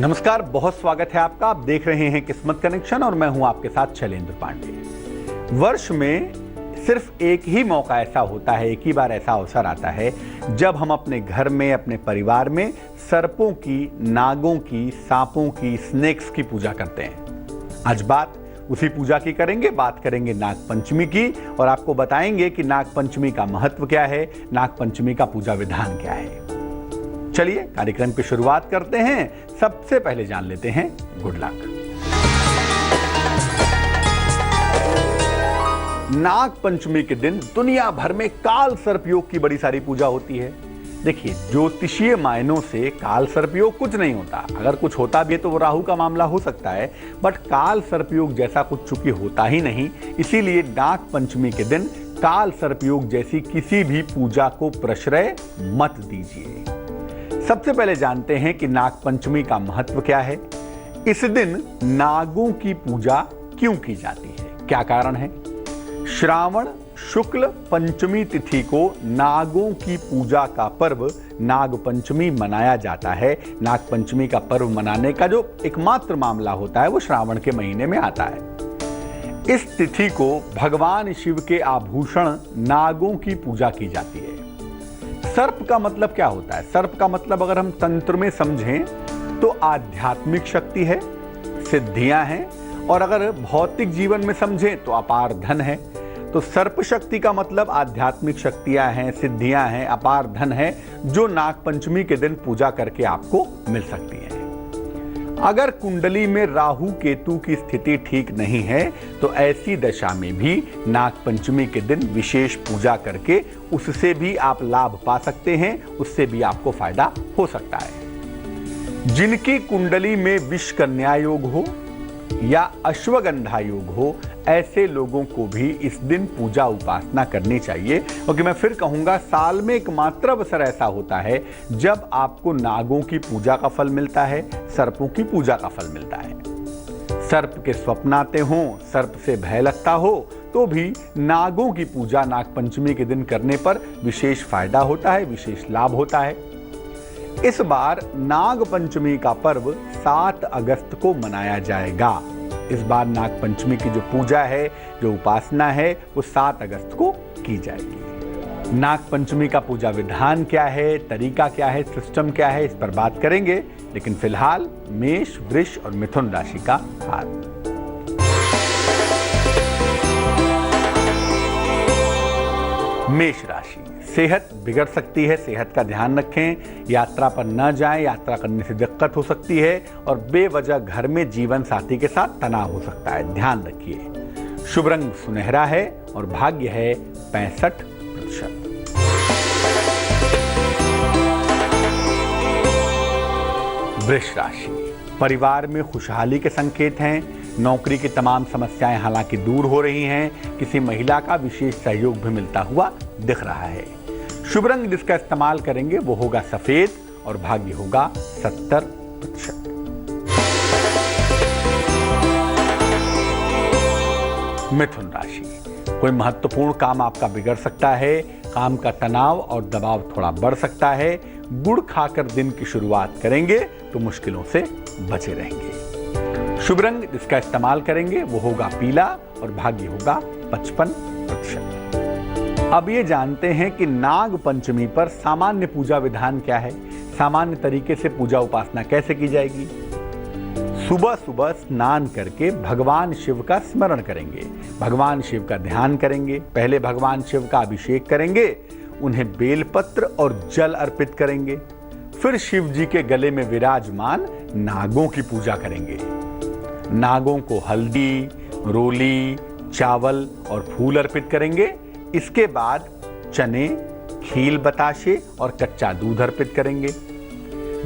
नमस्कार, बहुत स्वागत है आपका। आप देख रहे हैं किस्मत कनेक्शन और मैं हूं आपके साथ शैलेंद्र पांडे। वर्ष में सिर्फ एक ही मौका ऐसा होता है, एक ही बार ऐसा अवसर आता है जब हम अपने घर में, अपने परिवार में सर्पों की, नागों की, सांपों की, स्नेक्स की पूजा करते हैं। आज बात उसी पूजा की करेंगे। बात करेंगे नाग पंचमी की और आपको बताएंगे कि नाग पंचमी का महत्व क्या है, नाग पंचमी का पूजा विधान क्या है। चलिए कार्यक्रम की शुरुआत करते हैं। सबसे पहले जान लेते हैं गुड लक। नाग पंचमी के दिन दुनिया भर में काल सर्प योग की बड़ी सारी पूजा होती है। देखिए, ज्योतिषीय मायनों से काल सर्प योग कुछ नहीं होता। अगर कुछ होता भी है तो वो राहु का मामला हो सकता है, बट काल सर्प योग जैसा कुछ चूंकि होता ही नहीं, इसीलिए नाग पंचमी के दिन काल सर्प योग जैसी किसी भी पूजा को प्रश्रय मत दीजिए। सबसे पहले जानते हैं कि नाग पंचमी का महत्व क्या है। इस दिन नागों की पूजा क्यों की जाती है, क्या कारण है। श्रावण शुक्ल पंचमी तिथि को नागों की पूजा का पर्व नाग पंचमी मनाया जाता है। नाग पंचमी का पर्व मनाने का जो एकमात्र मामला होता है वो श्रावण के महीने में आता है। इस तिथि को भगवान शिव के आभूषण नागों की पूजा की जाती है। सर्प का मतलब क्या होता है? सर्प का मतलब अगर हम तंत्र में समझें तो आध्यात्मिक शक्ति है, सिद्धियां हैं, और अगर भौतिक जीवन में समझें तो अपार धन है। तो सर्प शक्ति का मतलब आध्यात्मिक शक्तियां हैं, सिद्धियां हैं, अपार धन है, जो नाग पंचमी के दिन पूजा करके आपको मिल सकती है। अगर कुंडली में राहु केतु की स्थिति ठीक नहीं है तो ऐसी दशा में भी नाग पंचमी के दिन विशेष पूजा करके उससे भी आप लाभ पा सकते हैं, उससे भी आपको फायदा हो सकता है। जिनकी कुंडली में विष कन्या योग हो या अश्वगंधा योग हो, ऐसे लोगों को भी इस दिन पूजा उपासना करनी चाहिए, क्योंकि मैं फिर कहूंगा, साल में एकमात्र अवसर ऐसा होता है जब आपको नागों की पूजा का फल मिलता है, सर्पों की पूजा का फल मिलता है। सर्प के स्वप्न आते हों, सर्प से भय लगता हो, तो भी नागों की पूजा नाग पंचमी के दिन करने पर विशेष फायदा होता है, विशेष लाभ होता है। इस बार नाग पंचमी का पर्व 7 अगस्त को मनाया जाएगा। इस बार नाग पंचमी की जो पूजा है, जो उपासना है, वो 7 अगस्त को की जाएगी। नाग पंचमी का पूजा विधान क्या है, तरीका क्या है, सिस्टम क्या है, इस पर बात करेंगे। लेकिन फिलहाल मेष, वृष और मिथुन राशि का हाल। मेष राशि, सेहत बिगड़ सकती है, सेहत का ध्यान रखें। यात्रा पर न जाएं, यात्रा करने से दिक्कत हो सकती है, और बेवजह घर में जीवन साथी के साथ तनाव हो सकता है, ध्यान रखिए। शुभ रंग सुनहरा है और भाग्य है 65%। वृष राशि, परिवार में खुशहाली के संकेत हैं। नौकरी की तमाम समस्याएं हालांकि दूर हो रही हैं। किसी महिला का विशेष सहयोग भी मिलता हुआ दिख रहा है। शुभ रंग जिसका इस्तेमाल करेंगे वो होगा सफेद और भाग्य होगा 70%। मिथुन राशि, कोई महत्वपूर्ण काम आपका बिगड़ सकता है। काम का तनाव और दबाव थोड़ा बढ़ सकता है। गुड़ खाकर दिन की शुरुआत करेंगे तो मुश्किलों से बचे रहेंगे। शुभ रंग जिसका इस्तेमाल करेंगे वो होगा पीला और भाग्य होगा 55%। अब ये जानते हैं कि नाग पंचमी पर सामान्य पूजा विधान क्या है, सामान्य तरीके से पूजा उपासना कैसे की जाएगी। सुबह सुबह स्नान करके भगवान शिव का स्मरण करेंगे, भगवान शिव का ध्यान करेंगे। पहले भगवान शिव का अभिषेक करेंगे, उन्हें बेलपत्र और जल अर्पित करेंगे। फिर शिव जी के गले में विराजमान नागों की पूजा करेंगे। नागों को हल्दी, रोली, चावल और फूल अर्पित करेंगे। इसके बाद चने, खील बताशे और कच्चा दूध अर्पित करेंगे।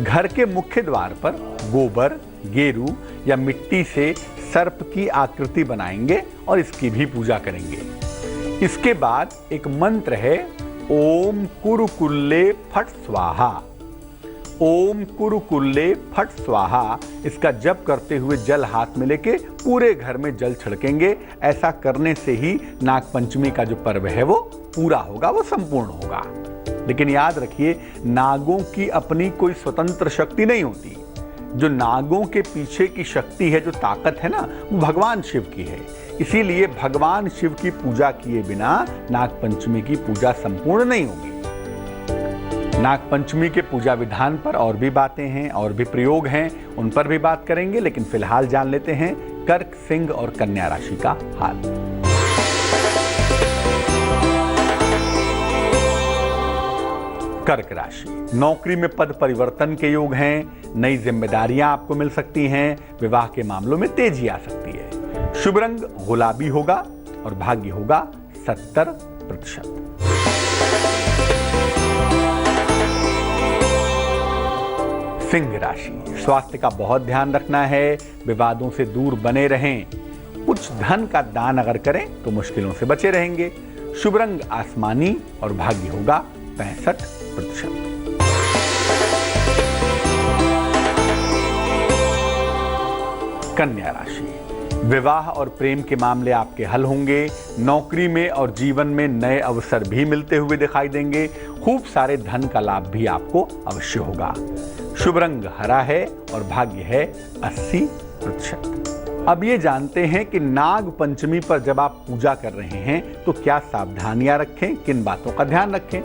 घर के मुख्य द्वार पर गोबर, गेरू या मिट्टी से सर्प की आकृति बनाएंगे और इसकी भी पूजा करेंगे। इसके बाद एक मंत्र है, ओम कुरुकुल्ले फट स्वाहा। ओम कुरुकुल्ले फट स्वाहा, इसका जप करते हुए जल हाथ में लेके पूरे घर में जल छिड़केंगे। ऐसा करने से ही नाग पंचमी का जो पर्व है वो पूरा होगा, वो संपूर्ण होगा। लेकिन याद रखिए, नागों की अपनी कोई स्वतंत्र शक्ति नहीं होती। जो नागों के पीछे की शक्ति है, जो ताकत है ना, वो भगवान शिव की है। इसीलिए भगवान शिव की पूजा किए बिना नागपंचमी की पूजा संपूर्ण नहीं होगी। नागपंचमी के पूजा विधान पर और भी बातें हैं और भी प्रयोग हैं, उन पर भी बात करेंगे, लेकिन फिलहाल जान लेते हैं कर्क, सिंह और कन्या राशि का हाल। कर्क राशि, नौकरी में पद परिवर्तन के योग हैं, नई जिम्मेदारियां आपको मिल सकती हैं, विवाह के मामलों में तेजी आ सकती है। शुभ रंग गुलाबी होगा और भाग्य होगा 70%। सिंह राशि, स्वास्थ्य का बहुत ध्यान रखना है, विवादों से दूर बने रहें। कुछ धन का दान अगर करें तो मुश्किलों से बचे रहेंगे। शुभ रंग आसमानी और भाग्य होगा 65%। कन्या राशि, विवाह और प्रेम के मामले आपके हल होंगे। नौकरी में और जीवन में नए अवसर भी मिलते हुए दिखाई देंगे। खूब सारे धन का लाभ भी आपको अवश्य होगा। शुभ रंग हरा है और भाग्य है 80%। अब ये जानते हैं कि नाग पंचमी पर जब आप पूजा कर रहे हैं तो क्या सावधानियां रखें, किन बातों का ध्यान रखें।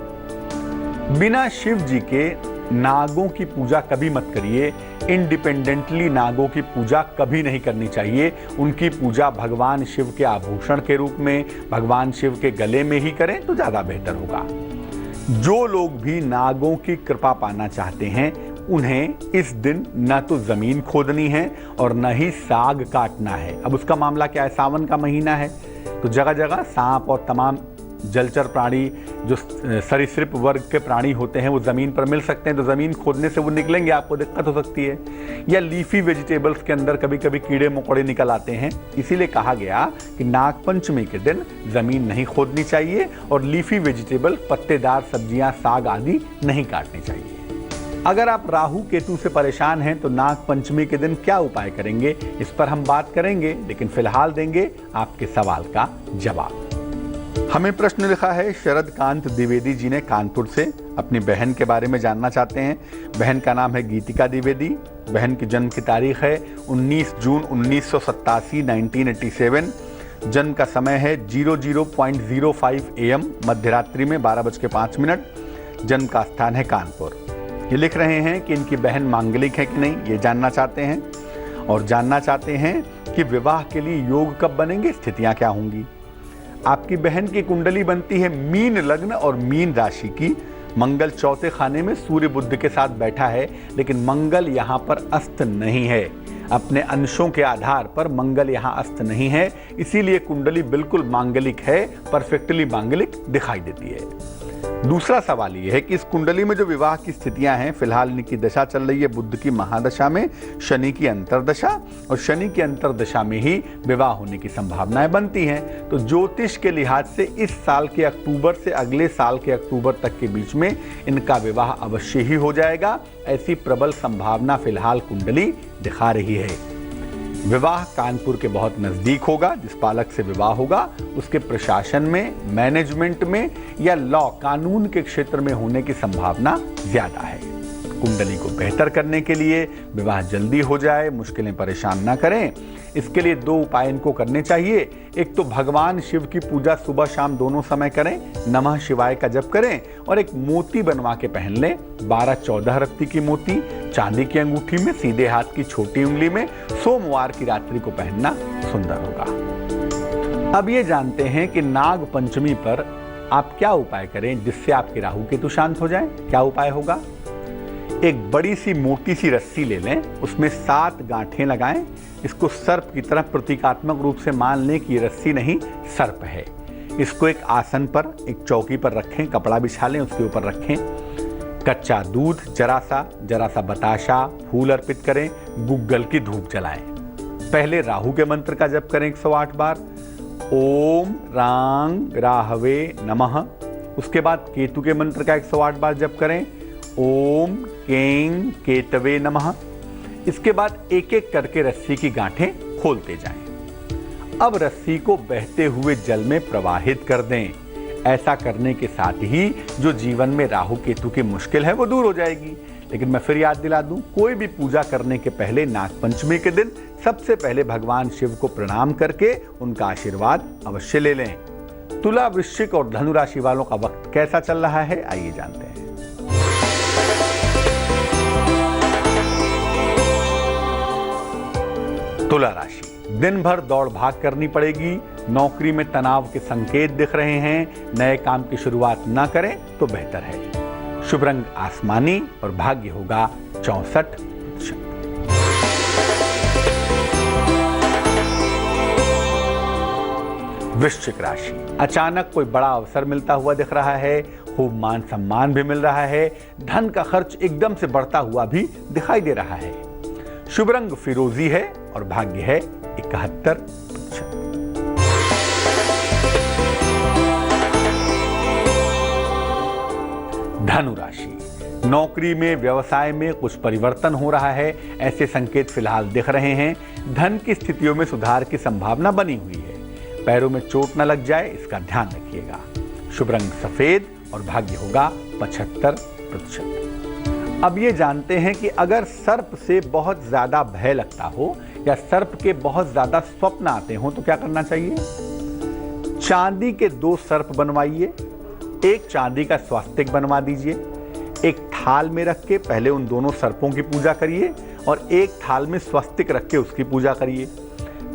बिना शिव जी के नागों की पूजा कभी मत करिए। इंडिपेंडेंटली नागों की पूजा कभी नहीं करनी चाहिए। उनकी पूजा भगवान शिव के आभूषण के रूप में, भगवान शिव के गले में ही करें तो ज्यादा बेहतर होगा। जो लोग भी नागों की कृपा पाना चाहते हैं उन्हें इस दिन न तो जमीन खोदनी है और न ही साग काटना है। अब उसका मामला क्या है, सावन का महीना है तो जगह जगह सांप और तमाम जलचर प्राणी जो सरीसृप वर्ग के प्राणी होते हैं वो ज़मीन पर मिल सकते हैं, तो ज़मीन खोदने से वो निकलेंगे, आपको दिक्कत हो सकती है। या लीफी वेजिटेबल्स के अंदर कभी कभी कीड़े मकोड़े निकल आते हैं, इसीलिए कहा गया कि नागपंचमी के दिन ज़मीन नहीं खोदनी चाहिए और लीफी वेजिटेबल, पत्तेदार सब्जियां, साग आदि नहीं काटनी चाहिए। अगर आप राहु केतु से परेशान हैं तो नागपंचमी के दिन क्या उपाय करेंगे, इस पर हम बात करेंगे, लेकिन फिलहाल देंगे आपके सवाल का जवाब। हमें प्रश्न लिखा है शरद कांत द्विवेदी जी ने कानपुर से, अपनी बहन के बारे में जानना चाहते हैं। बहन का नाम है गीतिका द्विवेदी। बहन की जन्म की तारीख है 19 जून 1987 1987। जन्म का समय है 00.05 AM मध्यरात्रि में 12:05। जन्म का स्थान है कानपुर। ये लिख रहे हैं कि इनकी बहन मांगलिक है कि नहीं, ये जानना चाहते हैं और जानना चाहते हैं कि विवाह के लिए योग कब बनेंगे, स्थितियां क्या होंगी। आपकी बहन की कुंडली बनती है मीन लग्न और मीन राशि की। मंगल चौथे खाने में सूर्य बुध के साथ बैठा है, लेकिन मंगल यहाँ पर अस्त नहीं है। अपने अंशों के आधार पर मंगल यहाँ अस्त नहीं है, इसीलिए कुंडली बिल्कुल मांगलिक है, परफेक्टली मांगलिक दिखाई देती है। दूसरा सवाल ये है कि इस कुंडली में जो विवाह की स्थितियां हैं, फिलहाल इनकी दशा चल रही है बुध की महादशा में, शनि की अंतरदशा, और शनि की अंतरदशा में ही विवाह होने की संभावनाएं बनती हैं। तो ज्योतिष के लिहाज से इस साल के अक्टूबर से अगले साल के अक्टूबर तक के बीच में इनका विवाह अवश्य ही हो जाएगा। ऐसी प्रबल संभावना फिलहाल कुंडली दिखा रही है। विवाह कानपुर के बहुत नजदीक होगा। जिस पालक से विवाह होगा उसके प्रशासन में, मैनेजमेंट में या लॉ, कानून के क्षेत्र में होने की संभावना ज्यादा है। कुंडली को बेहतर करने के लिए विवाह जल्दी हो जाए, मुश्किलें परेशान ना करें, इसके लिए 2 उपाय इनको करने चाहिए। एक तो भगवान शिव की पूजा सुबह शाम दोनों समय करें, नमः शिवाय का जप करें, और एक मोती बनवा के पहन लें। 12-14 रत्ती की मोती चांदी की अंगूठी में, सीधे हाथ की छोटी उंगली में, सोमवार की रात्रि को पहनना सुंदर होगा। अब ये जानते हैं कि नाग पंचमी पर आप क्या उपाय करें जिससे आपके राहु केतु शांत हो जाए। क्या उपाय होगा? एक बड़ी सी मोटी सी रस्सी ले लें, उसमें 7 गांठें लगाएं। इसको सर्प की तरह प्रतीकात्मक रूप से मान लें कि ये रस्सी नहीं, सर्प है। इसको एक आसन पर, एक चौकी पर रखें, कपड़ा बिछा लें, उसके ऊपर रखें। कच्चा दूध, जरा सा बताशा, फूल अर्पित करें, गुग्गल की धूप जलाएं। पहले राहु के मंत्र का जप करें 108 बार, ओम रांग राहवे नमः। उसके बाद केतु के मंत्र का 108 बार जप करें, ओम केंग केतवे नमः। इसके बाद एक एक करके रस्सी की गांठें खोलते जाएं। अब रस्सी को बहते हुए जल में प्रवाहित कर दें। ऐसा करने के साथ ही जो जीवन में राहु केतु की मुश्किल है वो दूर हो जाएगी। लेकिन मैं फिर याद दिला दूं, कोई भी पूजा करने के पहले नागपंचमी के दिन सबसे पहले भगवान शिव को प्रणाम करके उनका आशीर्वाद अवश्य ले लें। तुला, वृश्चिक और धनु राशि वालों का वक्त कैसा चल रहा है, आइए जानते हैं। तुला राशि, दिन भर दौड़ भाग करनी पड़ेगी। नौकरी में तनाव के संकेत दिख रहे हैं। नए काम की शुरुआत ना करें तो बेहतर है। शुभ रंग आसमानी और भाग्य होगा 64%। वृश्चिक राशि, अचानक कोई बड़ा अवसर मिलता हुआ दिख रहा है। खूब मान सम्मान भी मिल रहा है। धन का खर्च एकदम से बढ़ता हुआ भी दिखाई दे रहा है। शुभ रंग फिरोजी है और भाग्य है 71%। धनु राशि, नौकरी में, व्यवसाय में कुछ परिवर्तन हो रहा है, ऐसे संकेत फिलहाल दिख रहे हैं। धन की स्थितियों में सुधार की संभावना बनी हुई है। पैरों में चोट न लग जाए, इसका ध्यान रखिएगा। शुभ रंग सफेद और भाग्य होगा 75%। अब ये जानते हैं कि अगर सर्प से बहुत ज्यादा भय लगता हो या सर्प के बहुत ज्यादा स्वप्न आते हो तो क्या करना चाहिए। चांदी के 2 सर्प बनवाइए। एक चांदी का स्वास्तिक बनवा दीजिए। एक थाल में रख के पहले उन दोनों सर्पों की पूजा करिए और एक थाल में स्वस्तिक रख के उसकी पूजा करिए।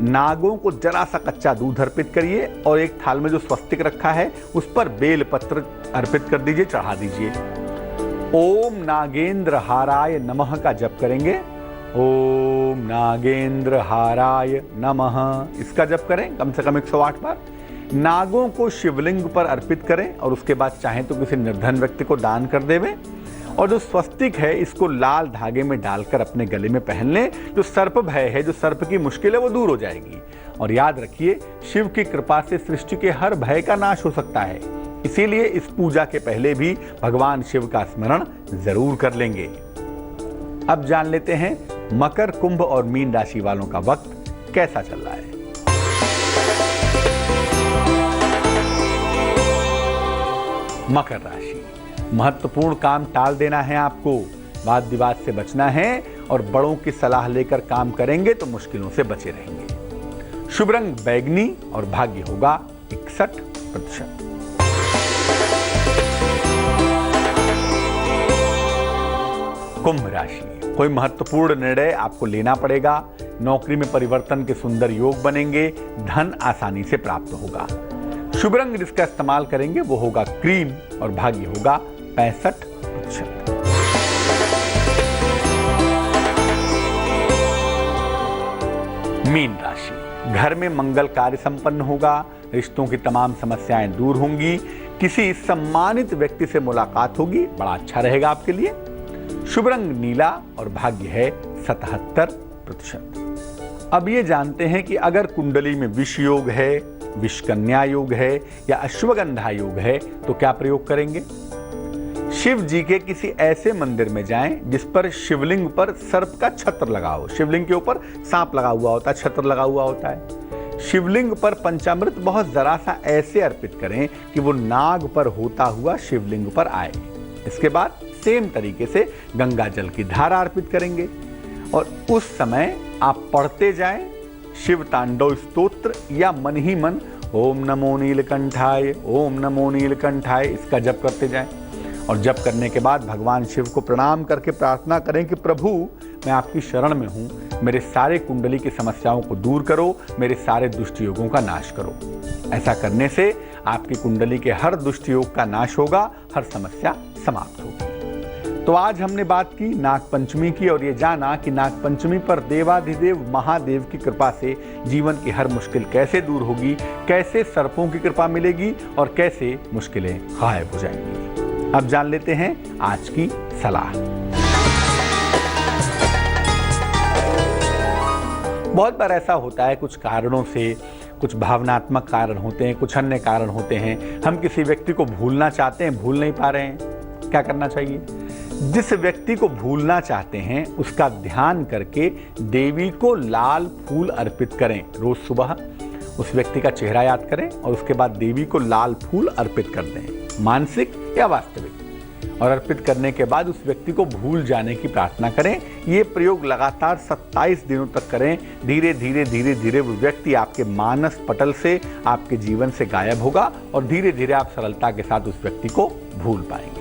नागों को जरा सा कच्चा दूध अर्पित करिए और एक थाल में जो स्वस्तिक रखा है उस पर बेल पत्र अर्पित कर दीजिए, चढ़ा दीजिए। ओम नागेंद्र हाराय नमः का जप करेंगे। ओम नागेंद्र हाराय नमः, इसका जप करें कम से कम 108 बार। नागों को शिवलिंग पर अर्पित करें और उसके बाद चाहें तो किसी निर्धन व्यक्ति को दान कर देवें। और जो स्वस्तिक है इसको लाल धागे में डालकर अपने गले में पहन लें। जो सर्प भय है, जो सर्प की मुश्किल है, वो दूर हो जाएगी। और याद रखिए, शिव की कृपा से सृष्टि के हर भय का नाश हो सकता है। इसीलिए इस पूजा के पहले भी भगवान शिव का स्मरण जरूर कर लेंगे। अब जान लेते हैं मकर, कुंभ और मीन राशि वालों का वक्त कैसा चल रहा है। मकर राशि, महत्वपूर्ण काम टाल देना है आपको। वाद विवाद से बचना है और बड़ों की सलाह लेकर काम करेंगे तो मुश्किलों से बचे रहेंगे। शुभ रंग बैगनी और भाग्य होगा 61%। कुंभ राशि, कोई महत्वपूर्ण निर्णय आपको लेना पड़ेगा। नौकरी में परिवर्तन के सुंदर योग बनेंगे। धन आसानी से प्राप्त होगा। शुभ रंग जिसका इस्तेमाल करेंगे वो होगा क्रीम और भाग्य होगा 65%। मीन राशि, घर में मंगल कार्य संपन्न होगा। रिश्तों की तमाम समस्याएं दूर होंगी। किसी सम्मानित व्यक्ति से मुलाकात होगी, बड़ा अच्छा रहेगा आपके लिए। शुभ रंग नीला और भाग्य है 77%। अब ये जानते हैं कि अगर कुंडली में विष योग है, विषकन्या योग है या अश्वगंधा योग है तो क्या प्रयोग करेंगे। शिव जी के किसी ऐसे मंदिर में जाएं जिस पर शिवलिंग पर सर्प का छत्र लगा हो। शिवलिंग के ऊपर सांप लगा हुआ होता है, छत्र लगा हुआ होता है। शिवलिंग पर पंचामृत बहुत जरा सा ऐसे अर्पित करें कि वो नाग पर होता हुआ शिवलिंग पर आए। इसके बाद सेम तरीके से गंगा जल की धारा अर्पित करेंगे और उस समय आप पढ़ते जाएं शिव तांडव स्तोत्र या मन ही मन ओम नमो नीलकंठाय, ओम नमो नीलकंठाय, इसका जप करते जाएं। और जप करने के बाद भगवान शिव को प्रणाम करके प्रार्थना करें कि प्रभु मैं आपकी शरण में हूँ, मेरे सारे कुंडली की समस्याओं को दूर करो, मेरे सारे दुष्ट योगों का नाश करो। ऐसा करने से आपकी कुंडली के हर दुष्ट योग का नाश होगा, हर समस्या समाप्त होगी। तो आज हमने बात की नागपंचमी की और ये जाना कि नागपंचमी पर देवाधिदेव महादेव की कृपा से जीवन की हर मुश्किल कैसे दूर होगी, कैसे सर्पों की कृपा मिलेगी और कैसे मुश्किलें गायब हो जाएंगी। अब जान लेते हैं आज की सलाह। बहुत बार ऐसा होता है, कुछ कारणों से, कुछ भावनात्मक कारण होते हैं, कुछ अन्य कारण होते हैं, हम किसी व्यक्ति को भूलना चाहते हैं, भूल नहीं पा रहे हैं। क्या करना चाहिए। जिस व्यक्ति को भूलना चाहते हैं उसका ध्यान करके देवी को लाल फूल अर्पित करें। रोज सुबह उस व्यक्ति का चेहरा याद करें और उसके बाद देवी को लाल फूल अर्पित कर दें, मानसिक या वास्तविक। और अर्पित करने के बाद उस व्यक्ति को भूल जाने की प्रार्थना करें। ये प्रयोग लगातार 27 दिनों तक करें। धीरे धीरे धीरे धीरे वो व्यक्ति आपके मानस पटल से, आपके जीवन से गायब होगा और धीरे धीरे आप सरलता के साथ उस व्यक्ति को भूल पाएंगे।